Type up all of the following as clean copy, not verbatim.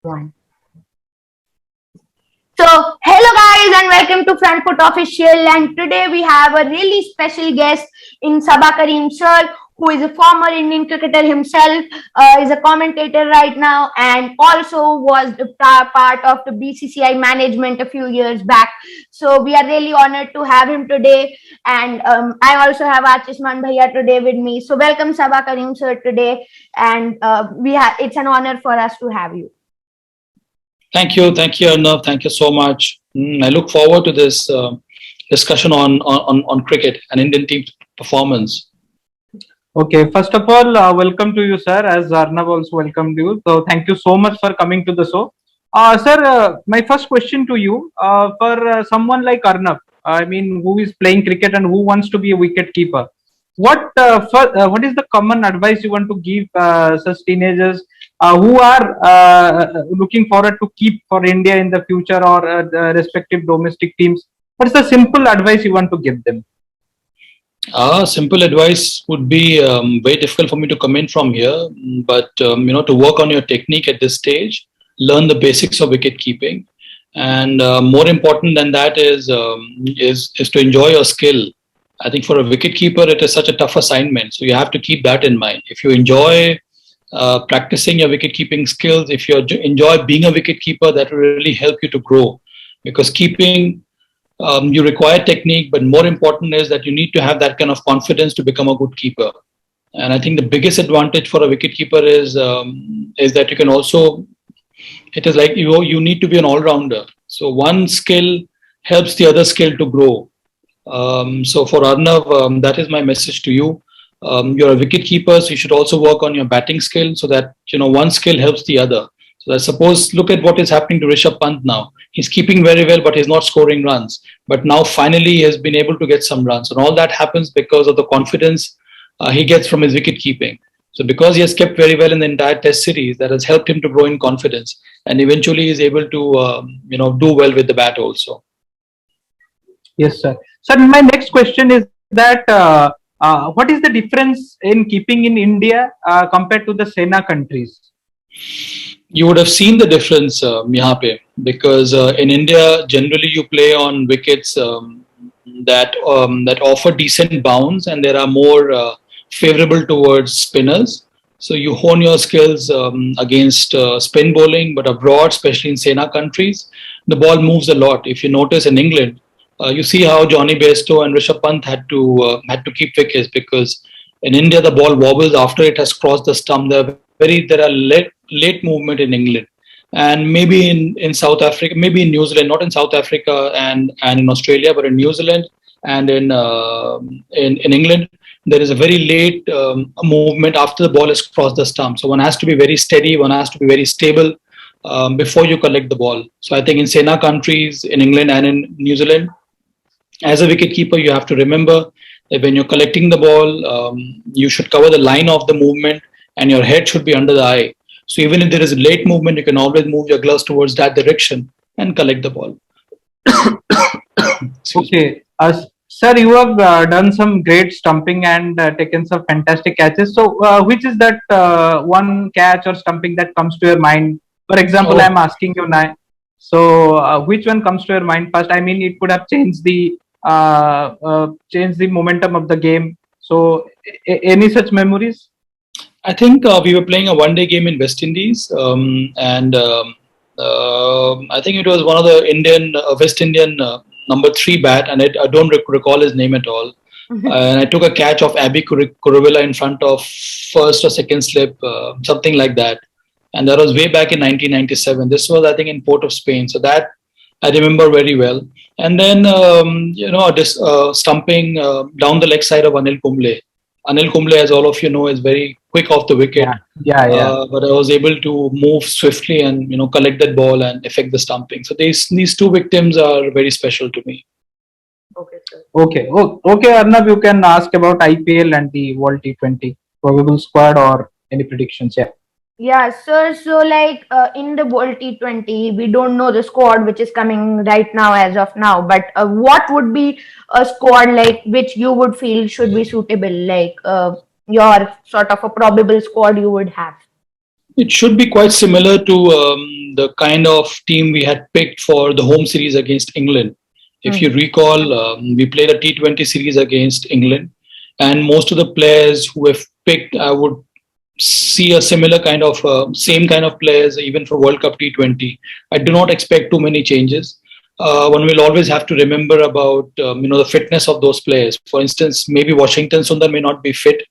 One. So, hello guys and welcome to Front Foot Official, and today we have a really special guest in Saba Karim sir, who is a former Indian cricketer himself, is a commentator right now, and also was the part of the BCCI management a few years back. So we are really honored to have him today, and I also have Achishman Bhaiya today with me. So welcome Saba Karim sir today, and it's an honor for us to have you. Thank you, Arnav. Thank you so much. I look forward to this discussion on cricket and Indian team performance. Okay, first of all, welcome to you, sir, as Arnav also welcomed you. So, thank you so much for coming to the show. Sir, my first question to you, for someone like Arnav, I mean, who is playing cricket and who wants to be a wicket keeper, what is the common advice you want to give such teenagers who are looking forward to keep for India in the future or the respective domestic teams? What is the simple advice you want to give them? Simple advice would be very difficult for me to comment from here, but to work on your technique at this stage, learn the basics of wicket keeping, and more important than that is to enjoy your skill. I think for a wicket keeper, it is such a tough assignment, so you have to keep that in mind. If you enjoy practicing your wicket keeping skills, if you enjoy being a wicket keeper, that will really help you to grow, because keeping you require technique, but more important is that you need to have that kind of confidence to become a good keeper. And I think the biggest advantage for a wicket keeper is that you can also, it is like you need to be an all-rounder. So one skill helps the other skill to grow. So for Arnav, that is my message to you. You're a wicket keeper, so you should also work on your batting skill, so that one skill helps the other. So I suppose, look at what is happening to Rishabh Pant now. He's keeping very well, but he's not scoring runs. But now finally he has been able to get some runs. And all that happens because of the confidence he gets from his wicket keeping. So because he has kept very well in the entire test series, that has helped him to grow in confidence. And eventually he is able to do well with the bat also. Yes, sir. Sir, my next question is that what is the difference in keeping in India compared to the Sena countries? You would have seen the difference, Mihape, because in India, generally you play on wickets that offer decent bounce, and there are more favorable towards spinners. So you hone your skills against spin bowling, but abroad, especially in Sena countries, the ball moves a lot. If you notice in England, you see how Johnny Bairstow and Rishabh Pant had to keep wickets, because in India the ball wobbles after it has crossed the stump. There are late movement in England, and maybe in South Africa, maybe in New Zealand, not in South Africa and in Australia, but in New Zealand and in England, there is a very late movement after the ball has crossed the stump. So one has to be very steady, one has to be very stable before you collect the ball. So I think in Sena countries, in England and in New Zealand, as a wicket keeper, you have to remember that when you're collecting the ball, you should cover the line of the movement, and your head should be under the eye. So even if there is a late movement, you can always move your gloves towards that direction and collect the ball. Okay. Sir, you have done some great stumping and taken some fantastic catches. So which is that one catch or stumping that comes to your mind? For example, I'm asking you now. So which one comes to your mind first? I mean, it could have changed the momentum of the game. So any such memories? I think we were playing a one-day game in West Indies, and I think it was one of the West Indian number 3 bat, and I don't recall his name at all. And I took a catch of Abby Kuruvilla in front of first or second slip, something like that. And that was way back in 1997. This was, I think, in Port of Spain. So that I remember very well. And then, stumping down the leg side of Anil Kumble. Anil Kumble, as all of you know, is very quick off the wicket. Yeah. But I was able to move swiftly and collect that ball and effect the stumping. So these two victims are very special to me. Okay, sir. Okay, Arnav, you can ask about IPL and the World T20 probable squad or any predictions. Yeah. Yeah, sir. So, in the World T20, we don't know the squad which is coming right now as of now. But what would be a squad which you would feel should be suitable? Your sort of a probable squad you would have. It should be quite similar to the kind of team we had picked for the home series against England. If you recall, we played a T20 series against England, and most of the players who have picked, I would see a similar kind of same kind of players even for World Cup T20. I do not expect too many changes. One will always have to remember about the fitness of those players. For instance, maybe Washington Sundar may not be fit,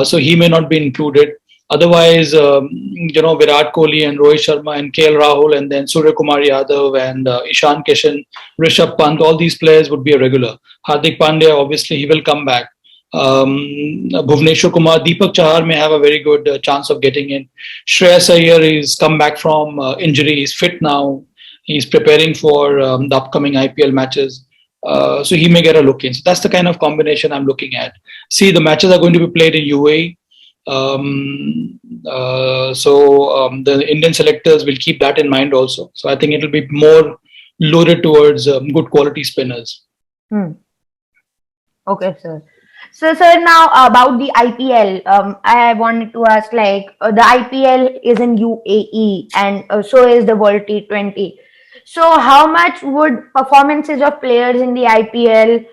so he may not be included. Otherwise, Virat Kohli and Rohit Sharma and KL Rahul and then Surya Kumar Yadav and Ishan Kishan, Rishabh Pant, all these players would be a regular. Hardik Pandya, obviously, he will come back. Bhuvneshwar Kumar, Deepak Chahar may have a very good chance of getting in. Shreyas Iyer is come back from injury. He's fit now. He's preparing for the upcoming IPL matches. So he may get a look in. So that's the kind of combination I'm looking at. See, the matches are going to be played in UAE. The Indian selectors will keep that in mind also. So I think it will be more loaded towards good quality spinners. Okay, sir. So, sir, now about the IPL, I wanted to ask, like, the IPL is in UAE and so is the World T20. So, how much would performances of players in the IPL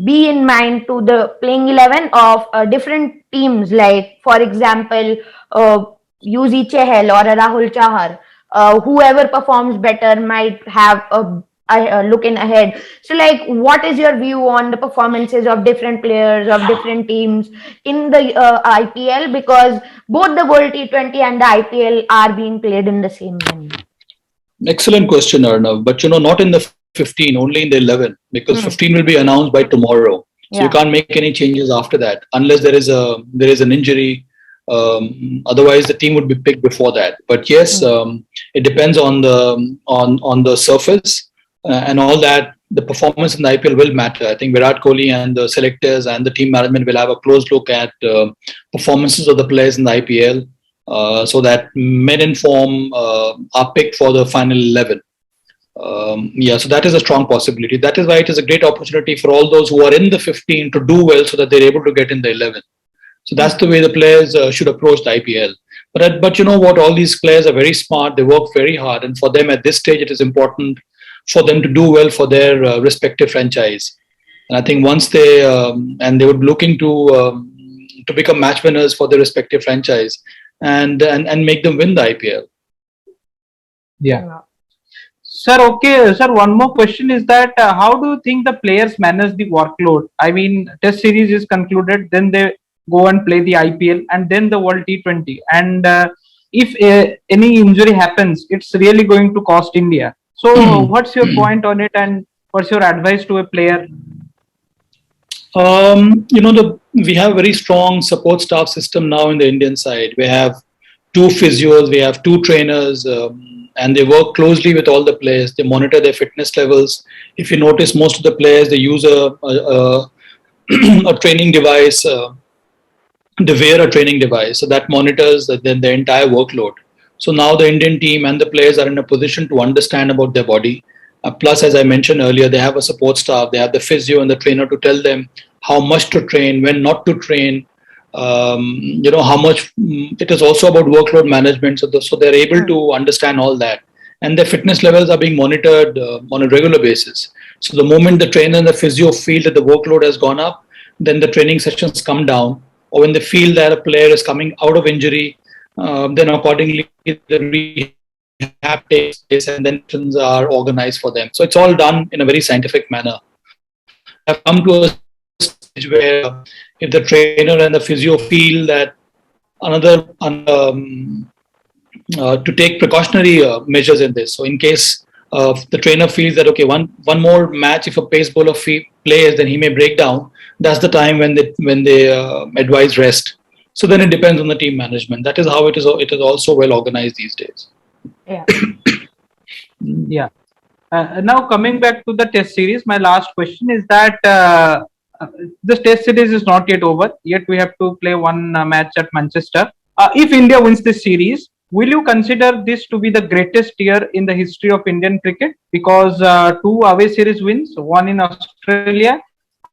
be in mind to the playing 11 of different teams? Like, for example, UZ Chahal or a Rahul Chahar, whoever performs better might have a looking ahead. So, like, what is your view on the performances of different players of different teams in the IPL? Because both the World T20 and the IPL are being played in the same venue. Excellent question, Arnav. But not in the 15, only in the 11, because 15 will be announced by tomorrow. So you can't make any changes after that unless there is an injury. Otherwise, the team would be picked before that. But yes, it depends on the surface and all that. The performance in the IPL will matter. I think Virat Kohli and the selectors and the team management will have a close look at performances of the players in the IPL. So that may inform our pick for the final 11. So that is a strong possibility. That is why it is a great opportunity for all those who are in the 15 to do well so that they're able to get in the 11. So that's the way the players should approach the IPL. But you know what? All these players are very smart. They work very hard. And for them at this stage, it is important for them to do well for their respective franchise. And I think once they would be looking to become match winners for their respective franchise, and make them win the IPL. Yeah. Sir, okay. Sir, one more question is that how do you think the players manage the workload? I mean, test series is concluded, then they go and play the IPL and then the World T20. And if any injury happens, it's really going to cost India. So what's your point on it and what's your advice to a player? We have a very strong support staff system now in the Indian side. We have 2 physios, we have 2 trainers, and they work closely with all the players. They monitor their fitness levels. If you notice, most of the players, they use a training device. They wear a training device, so that monitors the entire workload. So now the Indian team and the players are in a position to understand about their body. Plus, as I mentioned earlier, they have a support staff. They have the physio and the trainer to tell them how much to train, when not to train. How much. It is also about workload management. So they're able to understand all that, and their fitness levels are being monitored on a regular basis. So the moment the trainer and the physio feel that the workload has gone up, then the training sessions come down. Or when they feel that a player is coming out of injury, then accordingly the rehab takes place and then sessions are organized for them. So it's all done in a very scientific manner. I've come to a stage where if the trainer and the physio feel that to take precautionary measures in this. So in case the trainer feels that okay, one more match, if a pace bowler plays, then he may break down. That's the time when they advise rest. So then it depends on the team management. That is how it is. It is also well organized these days. Yeah. Yeah. Now coming back to the test series, my last question is that this test series is not yet over. Yet we have to play one match at Manchester. If India wins this series, will you consider this to be the greatest year in the history of Indian cricket? Because 2 away series wins, one in Australia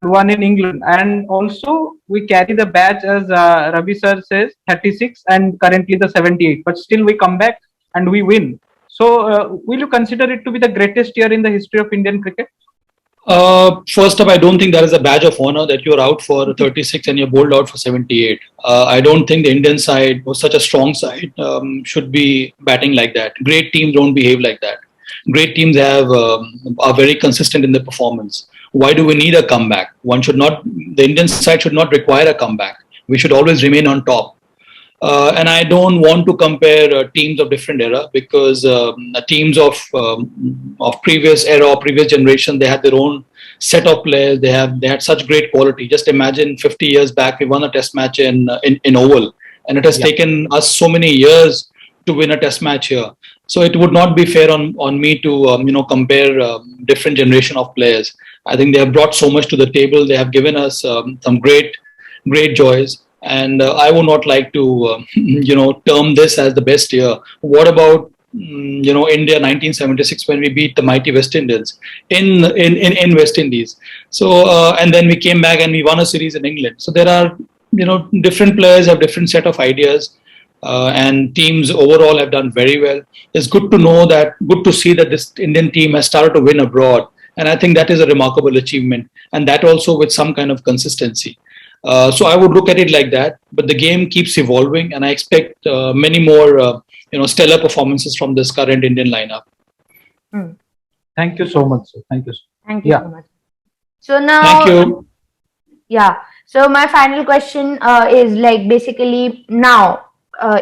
one in England, and also we carry the badge as Ravi sir says 36 and currently the 78. But still we come back and we win. So will you consider it to be the greatest year in the history of Indian cricket? First up, I don't think there is a badge of honor that you're out for 36 and you're bowled out for 78. I don't think the Indian side was such a strong side should be batting like that. Great teams don't behave like that. Great teams are very consistent in their performance. Why do we need a comeback? The Indian side should not require a comeback. We should always remain on top. And I don't want to compare teams of different era because teams of previous era or previous generation, they had their own set of players. They had such great quality. Just imagine 50 years back, we won a test match in Oval, and it has taken us so many years to win a test match here. So it would not be fair on me to compare different generation of players. I think they have brought so much to the table. They have given us some great joys. And I would not like to, term this as the best year. What about, India 1976 when we beat the mighty West Indians in West Indies? So and then we came back and we won a series in England. So there are, different players have different set of ideas, and teams overall have done very well. It's good to see that this Indian team has started to win abroad, and I think that is a remarkable achievement, and that also with some kind of consistency. So I would look at it like that, but the game keeps evolving, and I expect many more, stellar performances from this current Indian lineup. Thank you so much, sir. Thank you. Thank you so much. So now, thank you. Yeah. So my final question is like basically now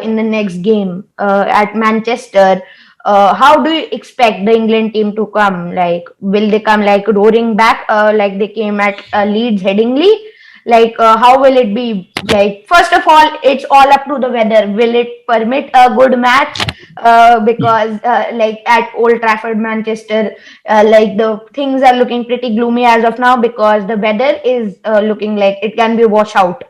in the next game at Manchester. How do you expect the England team to come? Like, will they come like roaring back, like they came at Leeds Headingley? Like, how will it be? Like, first of all, it's all up to the weather. Will it permit a good match? Because, like, at Old Trafford, Manchester, like the things are looking pretty gloomy as of now because the weather is looking like it can be washout.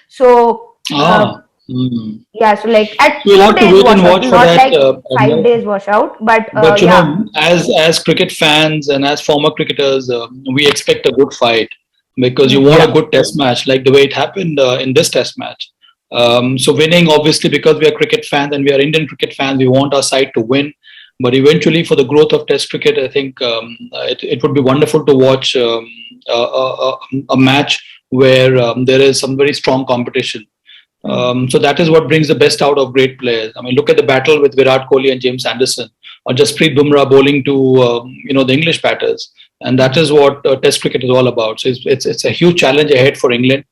So, yeah, so like at we'll 2 have to days wait and washout, watch for not that. like 5 days washout, but But as cricket fans and as former cricketers, we expect a good fight because you want a good test match, like the way it happened in this test match. So winning, obviously, because we are cricket fans and we are Indian cricket fans, we want our side to win. But eventually, for the growth of Test cricket, I think it would be wonderful to watch a match where there is some very strong competition. So that is what brings the best out of great players. I mean, look at the battle with Virat Kohli and James Anderson, or Jasprit Bumrah bowling to the English batters, and that is what Test cricket is all about. So it's a huge challenge ahead for England.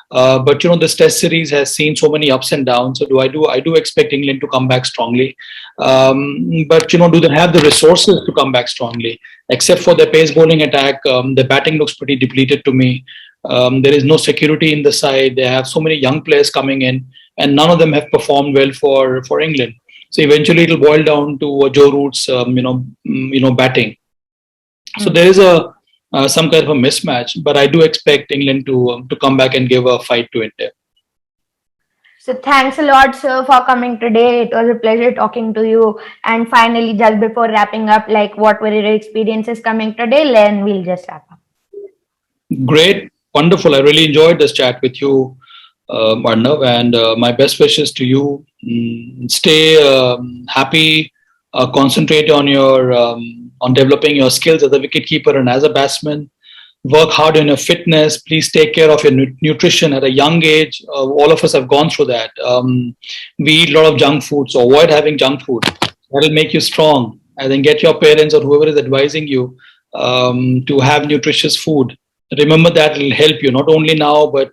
But this Test series has seen so many ups and downs. So I do expect England to come back strongly. But do they have the resources to come back strongly? Except for their pace bowling attack, the batting looks pretty depleted to me. There is no security in the side. They have so many young players coming in, and none of them have performed well for England. So eventually, it'll boil down to Joe Root's batting. So there is some kind of a mismatch, but I do expect England to come back and give a fight to India. So thanks a lot, sir, for coming today. It was a pleasure talking to you. And finally, just before wrapping up, like what were your experiences coming today? Then we'll just wrap up. Great, wonderful. I really enjoyed this chat with you, Arnav, and my best wishes to you. Stay happy. Concentrate on your on developing your skills as a wicketkeeper and as a batsman. Work hard on your fitness. Please take care of your nutrition at a young age. All of us have gone through that. We eat a lot of junk food, so avoid having junk food. That will make you strong. And then get your parents or whoever is advising you to have nutritious food. Remember that will help you not only now, but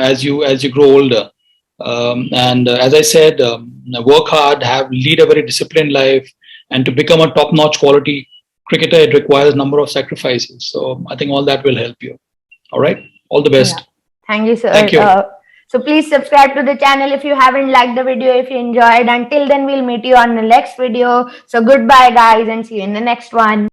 as you grow older. And as I said, work hard, lead a very disciplined life, and to become a top-notch quality cricketer, it requires a number of sacrifices. So I think all that will help you. All right. All the best. Yeah. Thank you, sir. Thank you. So please subscribe to the channel if you haven't liked the video, if you enjoyed. Until then, we'll meet you on the next video. So goodbye, guys, and see you in the next one.